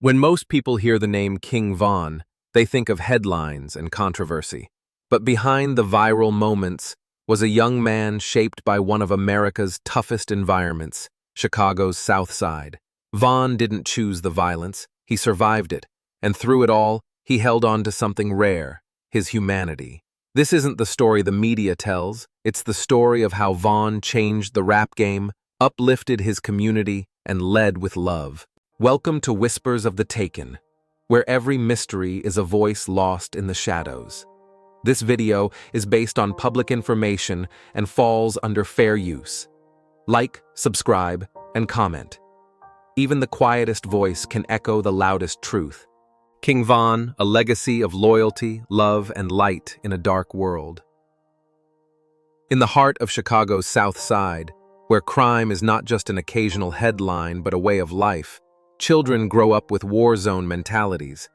When most people hear the name King Von, they think of headlines and controversy. But behind the viral moments was a young man shaped by one of America's toughest environments, Chicago's South Side. Von didn't choose the violence, he survived it, and through it all, he held on to something rare, his humanity. This isn't the story the media tells, it's the story of how Von changed the rap game, uplifted his community, and led with love. Welcome to Whispers of the Taken, where every mystery is a voice lost in the shadows. This video is based on public information and falls under fair use. Like, subscribe, and comment. Even the quietest voice can echo the loudest truth. King Von, a legacy of loyalty, love, and light in a dark world. In the heart of Chicago's South Side, where crime is not just an occasional headline but a way of life, children grow up with war zone mentalities.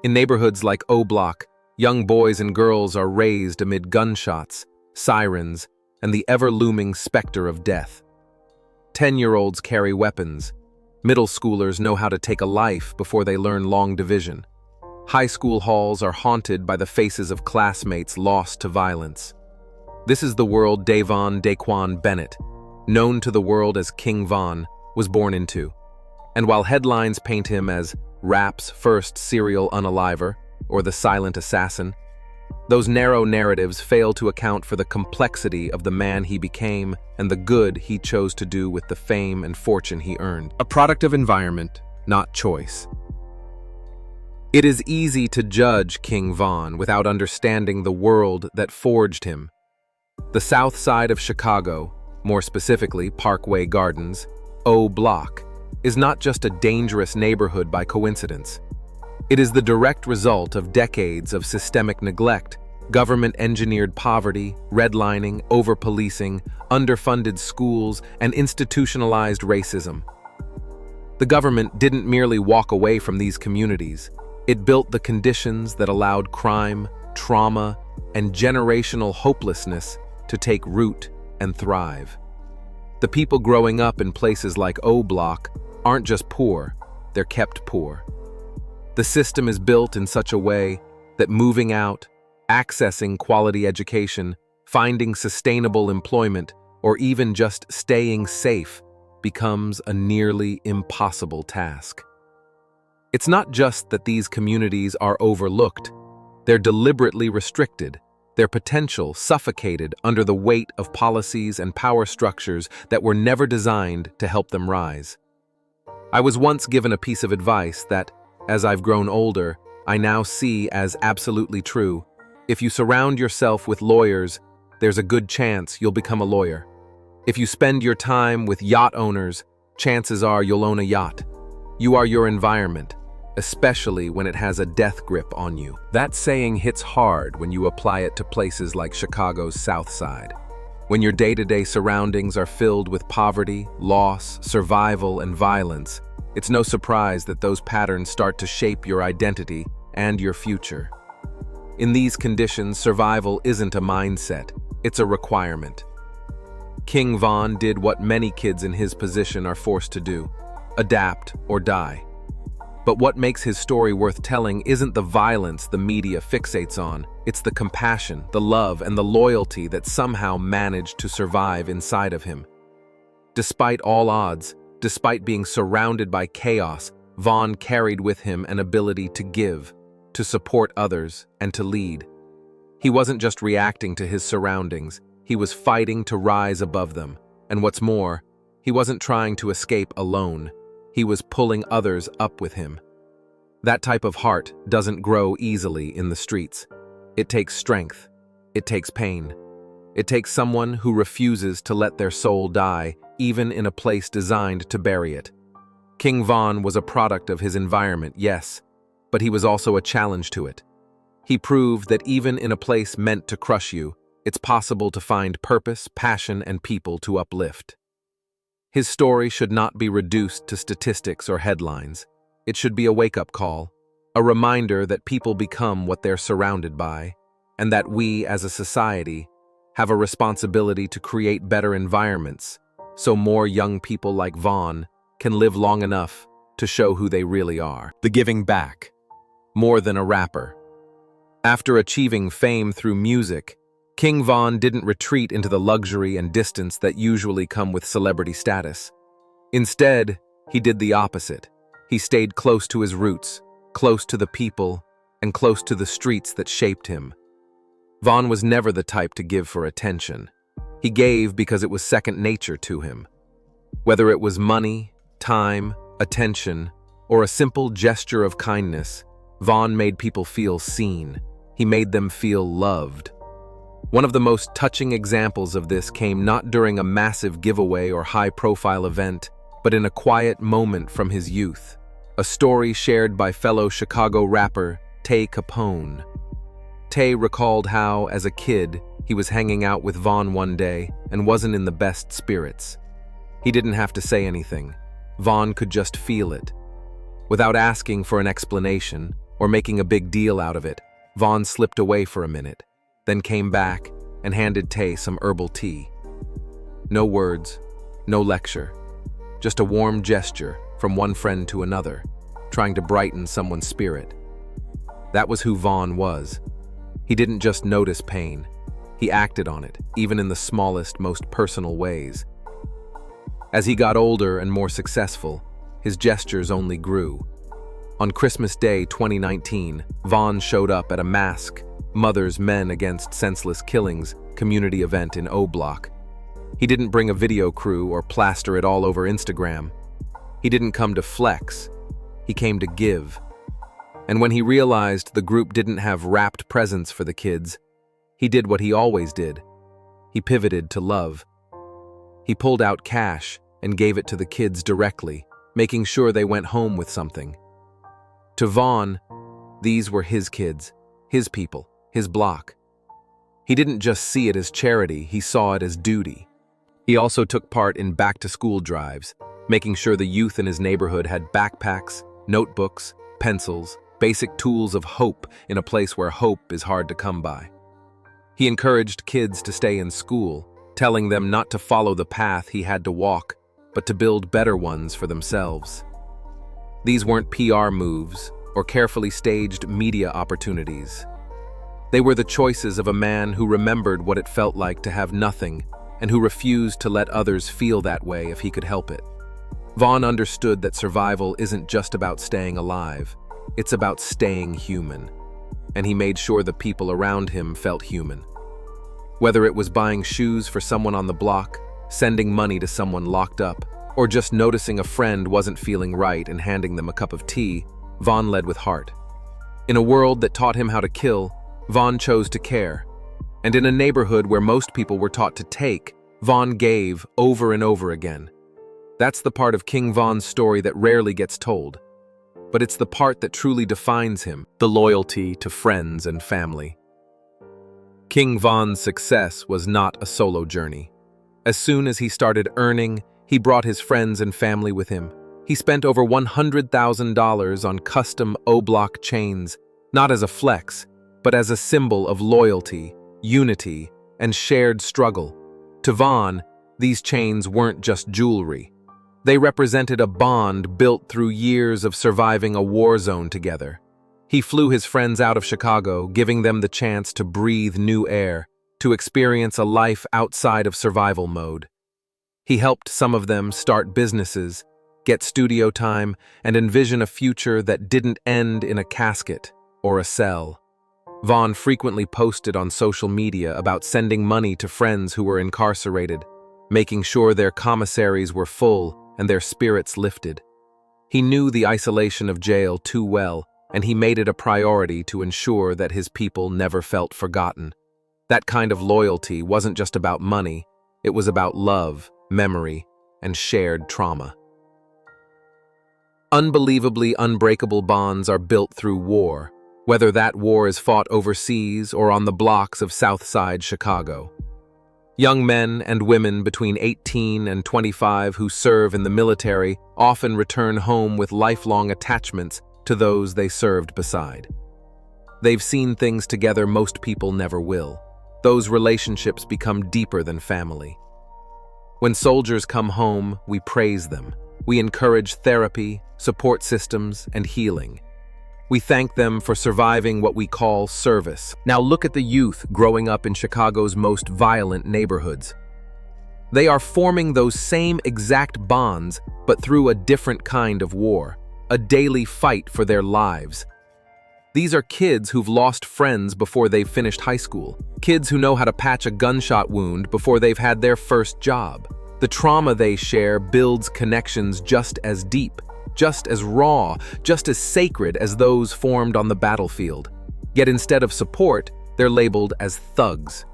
In neighborhoods like O Block, young boys and girls are raised amid gunshots, sirens, and the ever-looming specter of death. 10-year-olds carry weapons. Middle schoolers know how to take a life before they learn long division. High school halls are haunted by the faces of classmates lost to violence. This is the world Davon Daquan Bennett, known to the world as King Von, was born into. And while headlines paint him as rap's first serial unaliver or the silent assassin, those narrow narratives fail to account for the complexity of the man he became and the good he chose to do with the fame and fortune he earned. A product of environment, not choice. It is easy to judge King Von without understanding the world that forged him. The South Side of Chicago, more specifically Parkway Gardens, O Block, is not just a dangerous neighborhood by coincidence. It is the direct result of decades of systemic neglect, government-engineered poverty, redlining, over-policing, underfunded schools, and institutionalized racism. The government didn't merely walk away from these communities. It built the conditions that allowed crime, trauma, and generational hopelessness to take root and thrive. The people growing up in places like O Block aren't just poor, they're kept poor. The system is built in such a way that moving out, accessing quality education, finding sustainable employment, or even just staying safe becomes a nearly impossible task. It's not just that these communities are overlooked, they're deliberately restricted, their potential suffocated under the weight of policies and power structures that were never designed to help them rise. I was once given a piece of advice that, as I've grown older, I now see as absolutely true. If you surround yourself with lawyers, there's a good chance you'll become a lawyer. If you spend your time with yacht owners, chances are you'll own a yacht. You are your environment, especially when it has a death grip on you. That saying hits hard when you apply it to places like Chicago's South Side. When your day-to-day surroundings are filled with poverty, loss, survival, and violence, it's no surprise that those patterns start to shape your identity and your future. In these conditions, survival isn't a mindset, it's a requirement. King Von did what many kids in his position are forced to do: adapt or die. But what makes his story worth telling isn't the violence the media fixates on, it's the compassion, the love, and the loyalty that somehow managed to survive inside of him. Despite all odds, despite being surrounded by chaos, Von carried with him an ability to give, to support others, and to lead. He wasn't just reacting to his surroundings, he was fighting to rise above them. And what's more, he wasn't trying to escape alone. He was pulling others up with him. That type of heart doesn't grow easily in the streets. It takes strength. It takes pain. It takes someone who refuses to let their soul die, even in a place designed to bury it. King Von was a product of his environment, yes, but he was also a challenge to it. He proved that even in a place meant to crush you, it's possible to find purpose, passion, and people to uplift. His story should not be reduced to statistics or headlines. It should be a wake-up call, a reminder that people become what they're surrounded by, and that we, as a society, have a responsibility to create better environments so more young people like Von can live long enough to show who they really are. The giving back. More than a rapper. After achieving fame through music, King Von didn't retreat into the luxury and distance that usually come with celebrity status. Instead, he did the opposite. He stayed close to his roots, close to the people, and close to the streets that shaped him. Von was never the type to give for attention. He gave because it was second nature to him. Whether it was money, time, attention, or a simple gesture of kindness, Von made people feel seen. He made them feel loved. One of the most touching examples of this came not during a massive giveaway or high-profile event, but in a quiet moment from his youth. A story shared by fellow Chicago rapper Tay Capone. Tay recalled how, as a kid, he was hanging out with Von one day and wasn't in the best spirits. He didn't have to say anything. Von could just feel it. Without asking for an explanation or making a big deal out of it, Von slipped away for a minute, then came back and handed Tay some herbal tea. No words, no lecture, just a warm gesture from one friend to another, trying to brighten someone's spirit. That was who Von was. He didn't just notice pain. He acted on it, even in the smallest, most personal ways. As he got older and more successful, his gestures only grew. On Christmas Day 2019, Von showed up at a Mask, Mothers Men Against Senseless Killings community event in O Block. He didn't bring a video crew or plaster it all over Instagram. He didn't come to flex. He came to give. And when he realized the group didn't have wrapped presents for the kids, he did what he always did. He pivoted to love. He pulled out cash and gave it to the kids directly, making sure they went home with something. To Von, these were his kids, his people, his block. He didn't just see it as charity, he saw it as duty. He also took part in back-to-school drives, making sure the youth in his neighborhood had backpacks, notebooks, pencils, basic tools of hope in a place where hope is hard to come by. He encouraged kids to stay in school, telling them not to follow the path he had to walk, but to build better ones for themselves. These weren't PR moves or carefully staged media opportunities. They were the choices of a man who remembered what it felt like to have nothing and who refused to let others feel that way if he could help it. Von understood that survival isn't just about staying alive, it's about staying human, and he made sure the people around him felt human. Whether it was buying shoes for someone on the block, sending money to someone locked up, or just noticing a friend wasn't feeling right and handing them a cup of tea, Von led with heart. In a world that taught him how to kill, Von chose to care. And in a neighborhood where most people were taught to take, Von gave over and over again. That's the part of King Von's story that rarely gets told. But it's the part that truly defines him, the loyalty to friends and family. King Von's success was not a solo journey. As soon as he started earning, he brought his friends and family with him. He spent over $100,000 on custom O-Block chains, not as a flex, but as a symbol of loyalty, unity, and shared struggle. To Von, these chains weren't just jewelry. They represented a bond built through years of surviving a war zone together. He flew his friends out of Chicago, giving them the chance to breathe new air, to experience a life outside of survival mode. He helped some of them start businesses, get studio time, and envision a future that didn't end in a casket or a cell. Von frequently posted on social media about sending money to friends who were incarcerated, making sure their commissaries were full and their spirits lifted. He knew the isolation of jail too well, and he made it a priority to ensure that his people never felt forgotten. That kind of loyalty wasn't just about money, it was about love, memory, and shared trauma. Unbelievably unbreakable bonds are built through war, whether that war is fought overseas or on the blocks of Southside Chicago. Young men and women between 18 and 25 who serve in the military often return home with lifelong attachments to those they served beside. They've seen things together most people never will. Those relationships become deeper than family. When soldiers come home, we praise them. We encourage therapy, support systems, and healing. We thank them for surviving what we call service. Now look at the youth growing up in Chicago's most violent neighborhoods. They are forming those same exact bonds, but through a different kind of war, a daily fight for their lives. These are kids who've lost friends before they've finished high school, kids who know how to patch a gunshot wound before they've had their first job. The trauma they share builds connections just as deep, just as raw, just as sacred as those formed on the battlefield. Yet instead of support, they're labeled as thugs.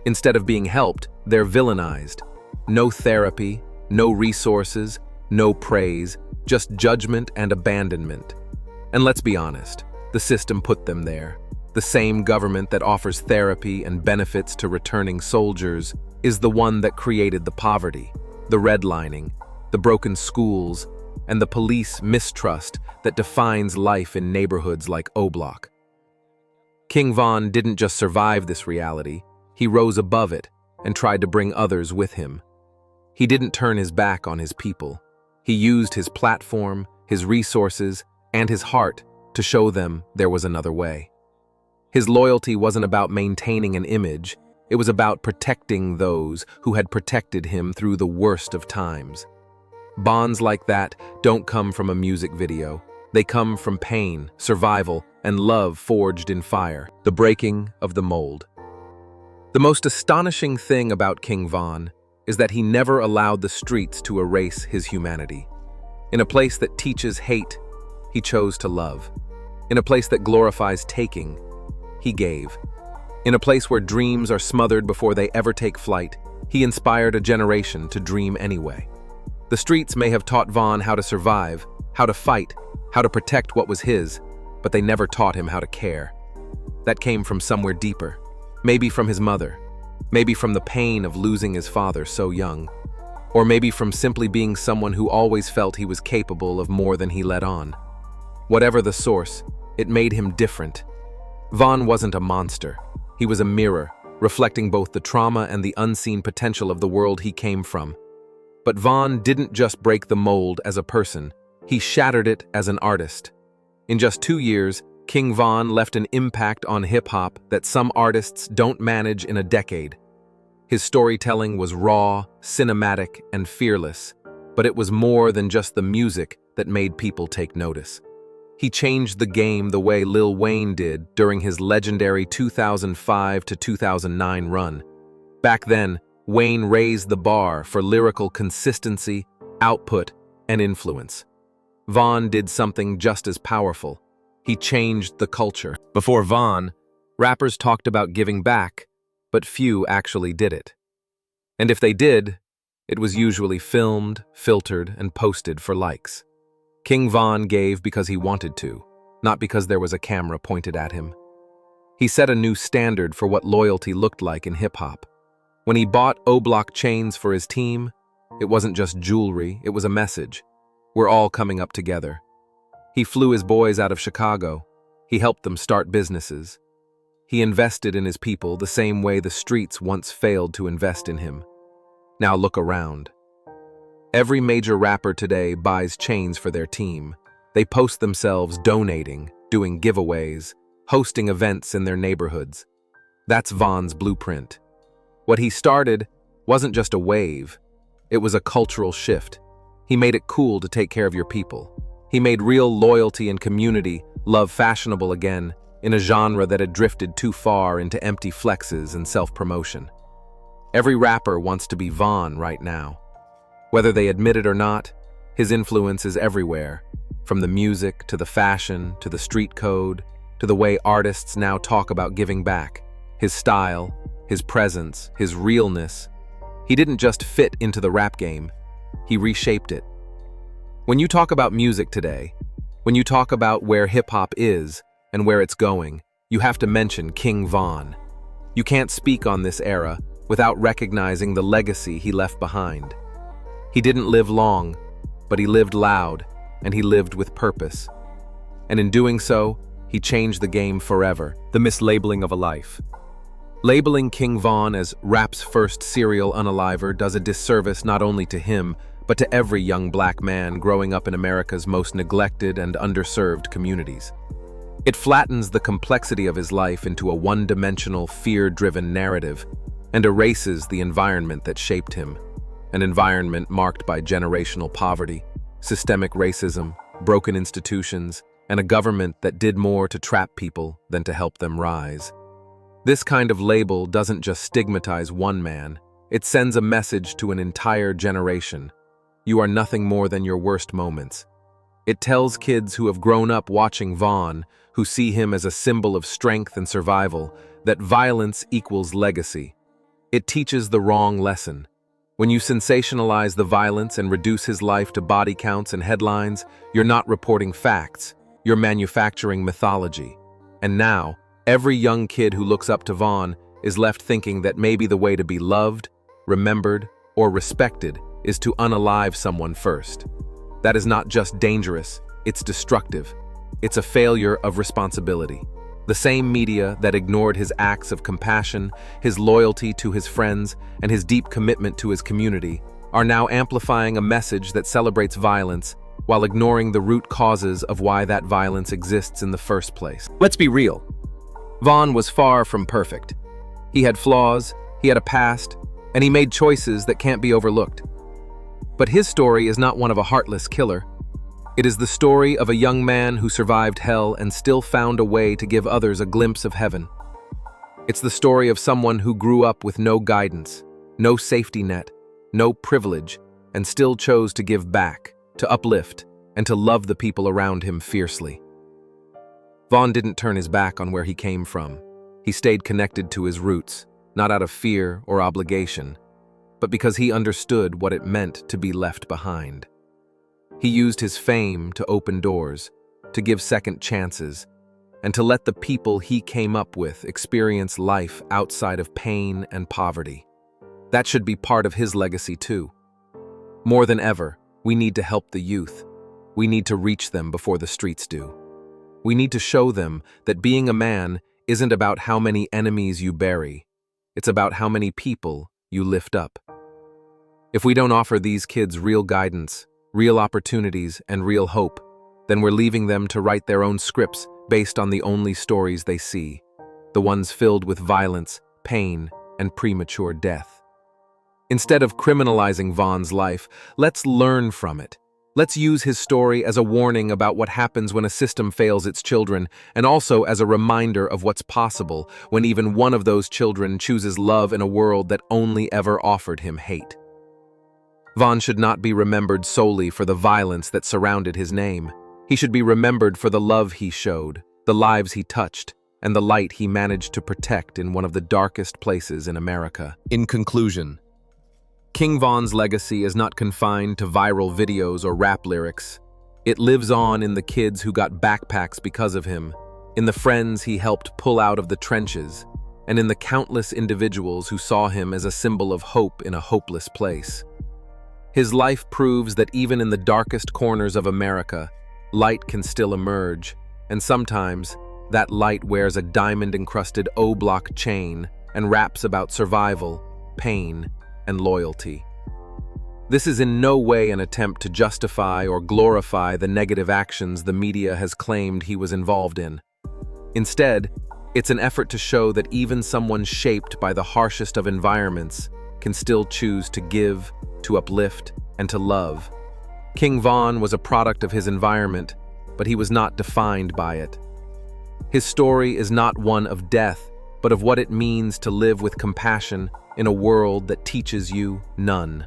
Instead of being helped, they're villainized. No therapy, no resources, no praise, just judgment and abandonment. And let's be honest, the system put them there. The same government that offers therapy and benefits to returning soldiers is the one that created the poverty, the redlining, the broken schools, and the police mistrust that defines life in neighborhoods like O-Block. King Von didn't just survive this reality, he rose above it and tried to bring others with him. He didn't turn his back on his people. He used his platform, his resources, and his heart to show them there was another way. His loyalty wasn't about maintaining an image, it was about protecting those who had protected him through the worst of times. Bonds like that don't come from a music video. They come from pain, survival, and love forged in fire, the breaking of the mold. The most astonishing thing about King Von is that he never allowed the streets to erase his humanity. In a place that teaches hate, he chose to love. In a place that glorifies taking, he gave. In a place where dreams are smothered before they ever take flight, he inspired a generation to dream anyway. The streets may have taught Von how to survive, how to fight, how to protect what was his, but they never taught him how to care. That came from somewhere deeper, maybe from his mother, maybe from the pain of losing his father so young, or maybe from simply being someone who always felt he was capable of more than he let on. Whatever the source, it made him different. Von wasn't a monster. He was a mirror, reflecting both the trauma and the unseen potential of the world he came from. But Von didn't just break the mold as a person, he shattered it as an artist. In just 2 years, King Von left an impact on hip-hop that some artists don't manage in a decade. His storytelling was raw, cinematic, and fearless, but it was more than just the music that made people take notice. He changed the game the way Lil Wayne did during his legendary 2005 to 2009 run. Back then, Wayne raised the bar for lyrical consistency, output, and influence. Von did something just as powerful. He changed the culture. Before Von, rappers talked about giving back, but few actually did it. And if they did, it was usually filmed, filtered, and posted for likes. King Von gave because he wanted to, not because there was a camera pointed at him. He set a new standard for what loyalty looked like in hip-hop. When he bought O-Block chains for his team, it wasn't just jewelry, it was a message. We're all coming up together. He flew his boys out of Chicago. He helped them start businesses. He invested in his people the same way the streets once failed to invest in him. Now look around. Every major rapper today buys chains for their team. They post themselves donating, doing giveaways, hosting events in their neighborhoods. That's Von's blueprint. What he started wasn't just a wave, it was a cultural shift. He made it cool to take care of your people. He made real loyalty and community love fashionable again in a genre that had drifted too far into empty flexes and self-promotion. Every rapper wants to be Von right now. Whether they admit it or not, his influence is everywhere, from the music to the fashion to the street code to the way artists now talk about giving back. His style, his presence, his realness. He didn't just fit into the rap game, he reshaped it. When you talk about music today, when you talk about where hip-hop is and where it's going, you have to mention King Von. You can't speak on this era without recognizing the legacy he left behind. He didn't live long, but he lived loud, and he lived with purpose. And in doing so, he changed the game forever. The mislabeling of a life. Labeling King Von as rap's first serial unaliver does a disservice not only to him, but to every young black man growing up in America's most neglected and underserved communities. It flattens the complexity of his life into a one-dimensional, fear-driven narrative and erases the environment that shaped him, an environment marked by generational poverty, systemic racism, broken institutions, and a government that did more to trap people than to help them rise. This kind of label doesn't just stigmatize one man, it sends a message to an entire generation. You are nothing more than your worst moments. It tells kids who have grown up watching Vaughn, who see him as a symbol of strength and survival, that violence equals legacy. It teaches the wrong lesson. When you sensationalize the violence and reduce his life to body counts and headlines, you're not reporting facts, you're manufacturing mythology. And now, every young kid who looks up to Vaughn is left thinking that maybe the way to be loved, remembered, or respected is to unalive someone first. That is not just dangerous, it's destructive. It's a failure of responsibility. The same media that ignored his acts of compassion, his loyalty to his friends, and his deep commitment to his community are now amplifying a message that celebrates violence while ignoring the root causes of why that violence exists in the first place. Let's be real. Vaughn was far from perfect. He had flaws, he had a past, and he made choices that can't be overlooked. But his story is not one of a heartless killer. It is the story of a young man who survived hell and still found a way to give others a glimpse of heaven. It's the story of someone who grew up with no guidance, no safety net, no privilege, and still chose to give back, to uplift, and to love the people around him fiercely. Vaughn didn't turn his back on where he came from. He stayed connected to his roots, not out of fear or obligation, but because he understood what it meant to be left behind. He used his fame to open doors, to give second chances, and to let the people he came up with experience life outside of pain and poverty. That should be part of his legacy too. More than ever, we need to help the youth. We need to reach them before the streets do. We need to show them that being a man isn't about how many enemies you bury. It's about how many people you lift up. If we don't offer these kids real guidance, real opportunities, and real hope, then we're leaving them to write their own scripts based on the only stories they see, the ones filled with violence, pain, and premature death. Instead of criminalizing Vaughn's life, let's learn from it. Let's use his story as a warning about what happens when a system fails its children, and also as a reminder of what's possible when even one of those children chooses love in a world that only ever offered him hate. Vaughn should not be remembered solely for the violence that surrounded his name. He should be remembered for the love he showed, the lives he touched, and the light he managed to protect in one of the darkest places in America. In conclusion, King Vaughn's legacy is not confined to viral videos or rap lyrics. It lives on in the kids who got backpacks because of him, in the friends he helped pull out of the trenches, and in the countless individuals who saw him as a symbol of hope in a hopeless place. His life proves that even in the darkest corners of America, light can still emerge, and sometimes that light wears a diamond-encrusted O-block chain and raps about survival, pain, and loyalty. This is in no way an attempt to justify or glorify the negative actions the media has claimed he was involved in. Instead, it's an effort to show that even someone shaped by the harshest of environments can still choose to give, to uplift, and to love. King Vaughn was a product of his environment, but he was not defined by it. His story is not one of death, but of what it means to live with compassion in a world that teaches you none.